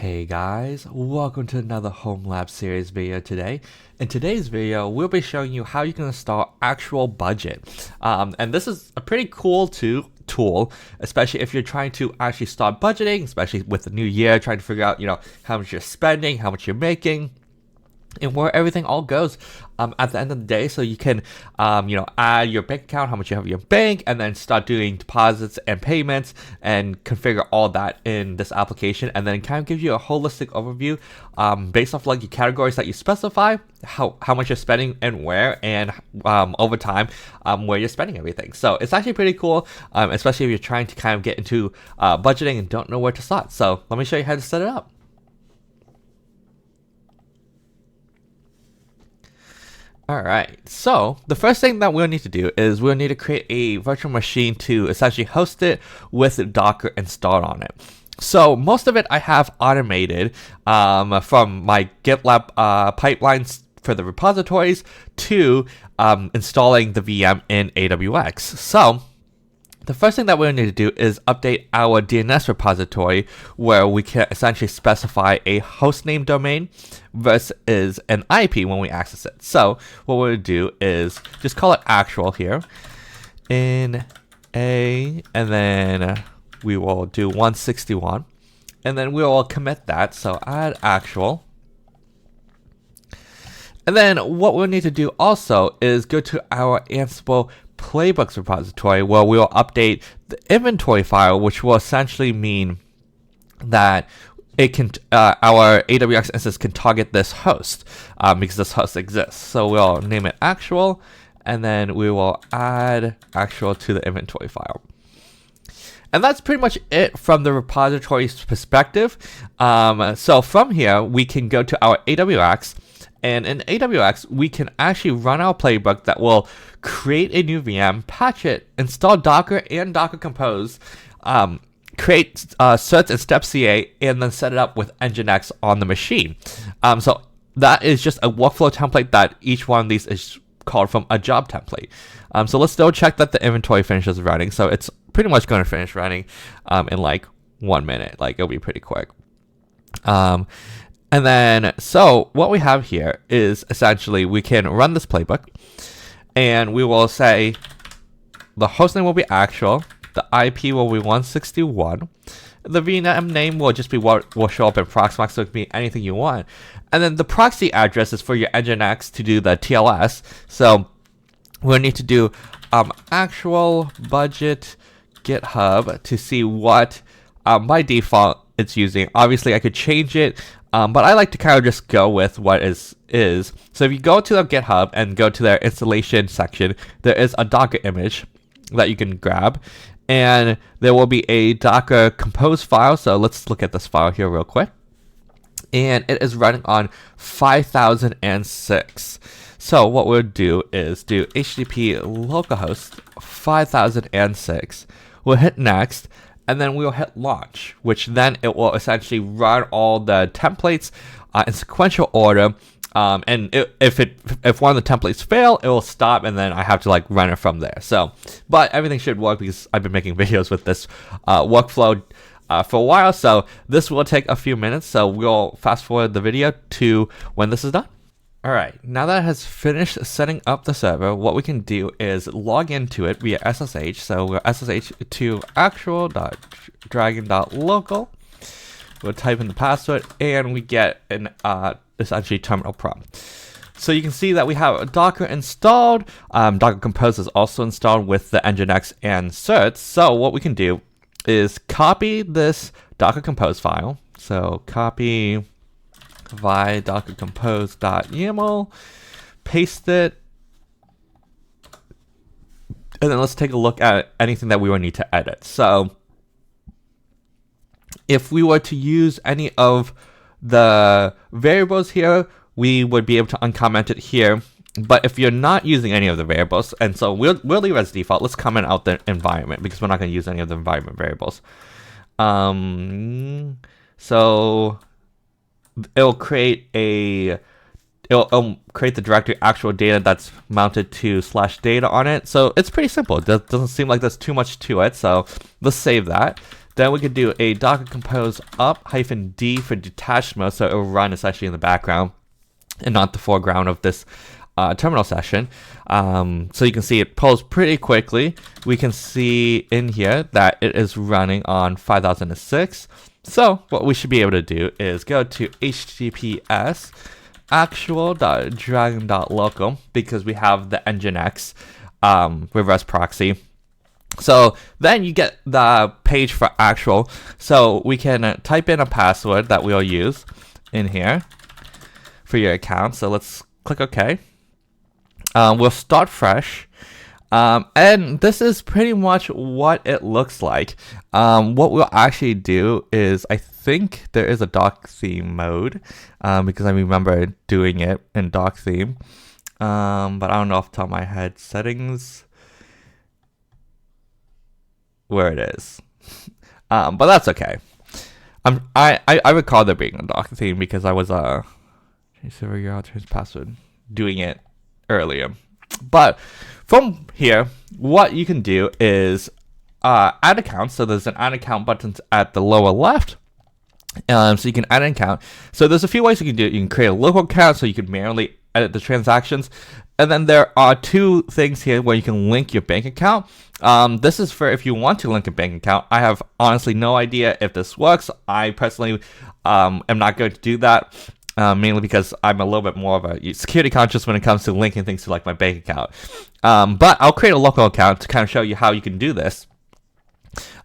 Hey guys, welcome to another Home Lab series video today. In today's video, we'll be showing you how you can install actual budget. And this is a pretty cool tool, especially if you're trying to actually start budgeting, especially with the new year, trying to figure out, how much you're spending, how much you're making, and where everything all goes at the end of the day, so you can add your bank account, how much you have in your bank, and then start doing deposits and payments and configure all that in this application, and then kind of gives you a holistic overview based off like your categories that you specify, how much you're spending and where, and over time where you're spending everything. So it's actually pretty cool, especially if you're trying to kind of get into budgeting and don't know where to start. So let me show you how to set it up. Alright, so the first thing that we'll need to do is we'll need to create a virtual machine to essentially host it with Docker installed on it. So most of it I have automated from my GitLab pipelines for the repositories to installing the VM in AWS. So the first thing that we'll need to do is update our DNS repository, where we can essentially specify a hostname domain versus an IP when we access it. So what we'll do is just call it actual here in a, and then we will do 161, and then we will commit that. So add actual. And then what we'll need to do also is go to our Ansible playbooks repository, where we will update the inventory file, which will essentially mean that it can our AWS instance can target this host because this host exists. So we'll name it actual, and then we will add actual to the inventory file. And that's pretty much it from the repository's perspective. So from here, we can go to our AWS. And in AWS, we can actually run our playbook that will create a new VM, patch it, install Docker and Docker Compose, create certs and step CA, and then set it up with Nginx on the machine. So that is just a workflow template that each one of these is called from a job template. So let's double check that the inventory finishes running. So it's pretty much going to finish running in like 1 minute. Like, it'll be pretty quick. And then, so what we have here is essentially we can run this playbook, and we will say the hostname will be actual, the IP will be 161, the VM name will just be what will show up in Proxmox, so it can be anything you want. And then the proxy address is for your Nginx to do the TLS. So we'll need to do actual budget GitHub to see what by default it's using. Obviously I could change it, but I like to kind of just go with what is. So if you go to the GitHub and go to their installation section, there is a Docker image that you can grab, and there will be a Docker Compose file. So let's look at this file here real quick. And it is running on 5006. So what we'll do is do HTTP localhost 5006. We'll hit next, and then we'll hit launch, which then it will essentially run all the templates in sequential order. And if one of the templates fail, it will stop, and then I have to like run it from there. So, but everything should work because I've been making videos with this workflow for a while. So this will take a few minutes. So we'll fast forward the video to when this is done. All right, now that it has finished setting up the server, what we can do is log into it via SSH. So we'll SSH to actual.dragon.local. We'll type in the password, and we get an essentially terminal prompt. So you can see that we have Docker installed. Docker Compose is also installed with the Nginx and certs. So what we can do is copy this Docker Compose file. So copy via dockercompose.yaml, paste it, and then let's take a look at anything that we will need to edit. So if we were to use any of the variables here, we would be able to uncomment it here. But if you're not using any of the variables, and so we'll leave as default, let's comment out the environment because we're not going to use any of the environment variables. So it'll create the directory actual data that's mounted to /data on it. So it's pretty simple. It doesn't seem like there's too much to it. So let's save that. Then we could do a docker compose up -d for detached mode, so it will run essentially in the background and not the foreground of this terminal session. So you can see it pulls pretty quickly. We can see in here that it is running on 5006. So what we should be able to do is go to https actual.dragon.local, because we have the nginx reverse proxy. So then you get the page for actual. So we can type in a password that we'll use in here for your account. So let's click OK. We'll start fresh. And this is pretty much what it looks like. What we'll actually do is, I think there is a doc theme mode, because I remember doing it in doc theme. But I don't know off the top of my head. Settings, where it is. But that's okay. I recall there being a doc theme because I was password doing it earlier. But from here, what you can do is add accounts. So there's an add account button at the lower left. So you can add an account. So there's a few ways you can do it. You can create a local account so you can manually edit the transactions. And then there are two things here where you can link your bank account. This is for if you want to link a bank account. I have honestly no idea if this works. I personally am not going to do that. Mainly because I'm a little bit more of a security conscious when it comes to linking things to like my bank account. But I'll create a local account to kind of show you how you can do this.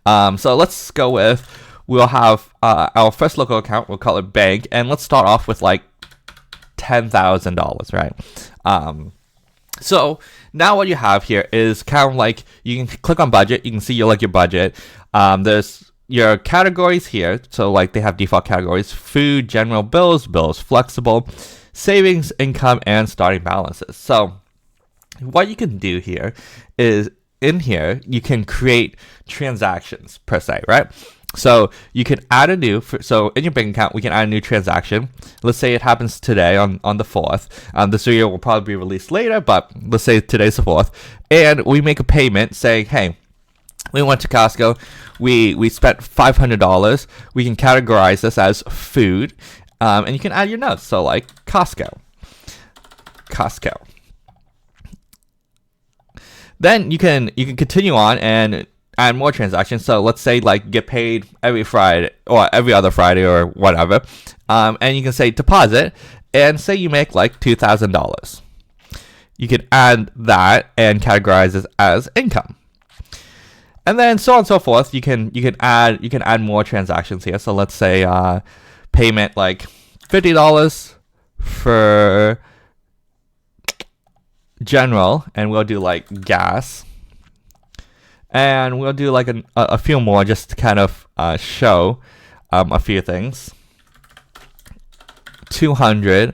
So let's go with, we'll have our first local account, we'll call it bank, and let's start off with like $10,000, right? So now what you have here is kind of like, you can click on budget, you can see your budget. There's your categories here, so like they have default categories: food, general, bills, flexible, savings, income, and starting balances. So what you can do here is, in here you can create transactions per se, right? So you can add a new, so in your bank account we can add a new transaction. Let's say it happens today on the 4th. This video will probably be released later, but let's say today's the 4th, and we make a payment saying, hey, we went to Costco, we spent $500. We can categorize this as food, and you can add your notes. So like Costco. Then you can continue on and add more transactions. So let's say like get paid every Friday or every other Friday or whatever, and you can say deposit, and say you make like $2,000. You can add that and categorize this as income. And then so on and so forth. You can add more transactions here. So let's say payment like $50 for general, and we'll do like gas, and we'll do like a few more just to kind of show a few things. 200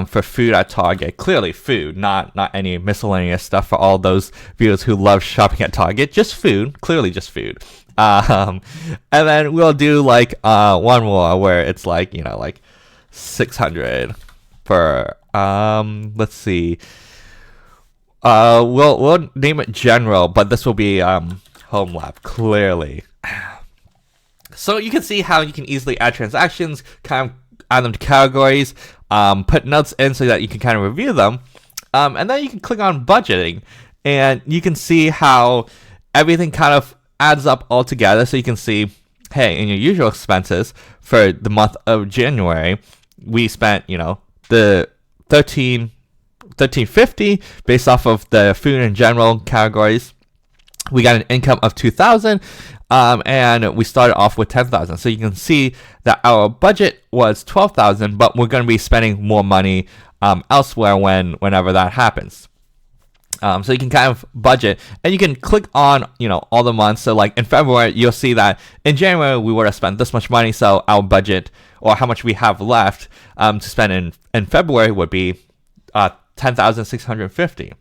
for food at Target. Clearly food, not any miscellaneous stuff for all those viewers who love shopping at Target. Just food, clearly just food. And then we'll do like one more where it's like, like 600 for let's see. We'll name it general, but this will be home lab, clearly. So you can see how you can easily add transactions, kind of add them to categories, put notes in so that you can kind of review them, and then you can click on budgeting, and you can see how everything kind of adds up all together. So you can see, hey, in your usual expenses for the month of January, we spent, the $13.50 based off of the food and general categories. We got an income of $2,000, and we started off with $10,000. So you can see that our budget was $12,000, but we're going to be spending more money elsewhere whenever that happens. So you can kind of budget, and you can click on all the months. So like in February, you'll see that in January we would have spent this much money. So our budget, or how much we have left to spend in February, would be $10,650.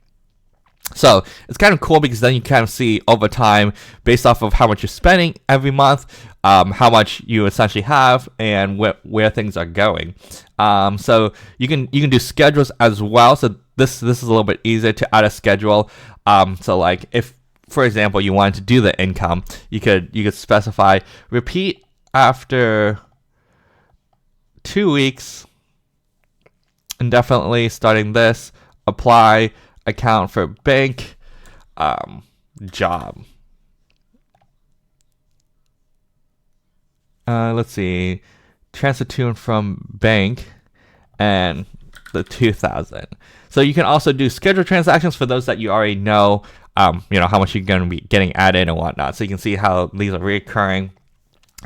So it's kind of cool because then you kind of see over time, based off of how much you're spending every month, how much you essentially have, and where things are going. So you can do schedules as well. So this is a little bit easier to add a schedule. So like if, for example, you wanted to do the income, you could specify repeat after 2 weeks, indefinitely starting this, apply, account for bank, job. Let's see, transfer to and from bank, and the 2000. So you can also do scheduled transactions for those that you already know, how much you're going to be getting added and whatnot. So you can see how these are recurring.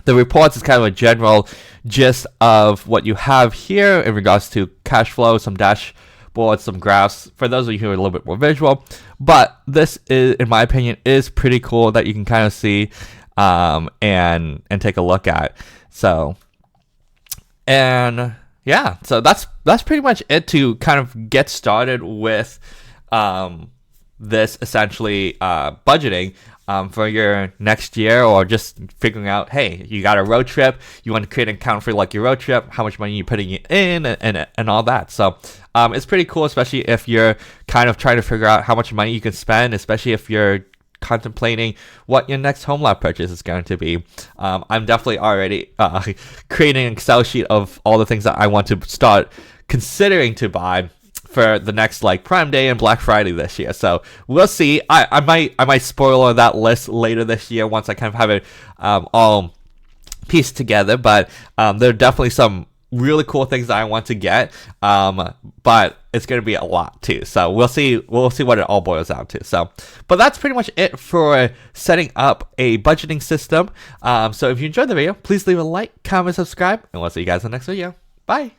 The reports is kind of a general gist of what you have here in regards to cash flow, some dashboards, some graphs, for those of you who are a little bit more visual. But this is, in my opinion, is pretty cool that you can kind of see and take a look at. So, and yeah, so that's pretty much it to kind of get started with this essentially budgeting for your next year, or just figuring out, hey, you got a road trip, you want to create an account for like your road trip, how much money you're putting in, and all that. So it's pretty cool, especially if you're kind of trying to figure out how much money you can spend, especially if you're contemplating what your next home lot purchase is going to be. I'm definitely already creating an Excel sheet of all the things that I want to start considering to buy for the next like Prime Day and Black Friday this year. So we'll see. I might spoil that list later this year once I kind of have it all pieced together. But there are definitely some really cool things that I want to get. But it's going to be a lot too. So we'll see what it all boils down to. So, but that's pretty much it for setting up a budgeting system. So if you enjoyed the video, please leave a like, comment, subscribe, and we'll see you guys in the next video. Bye.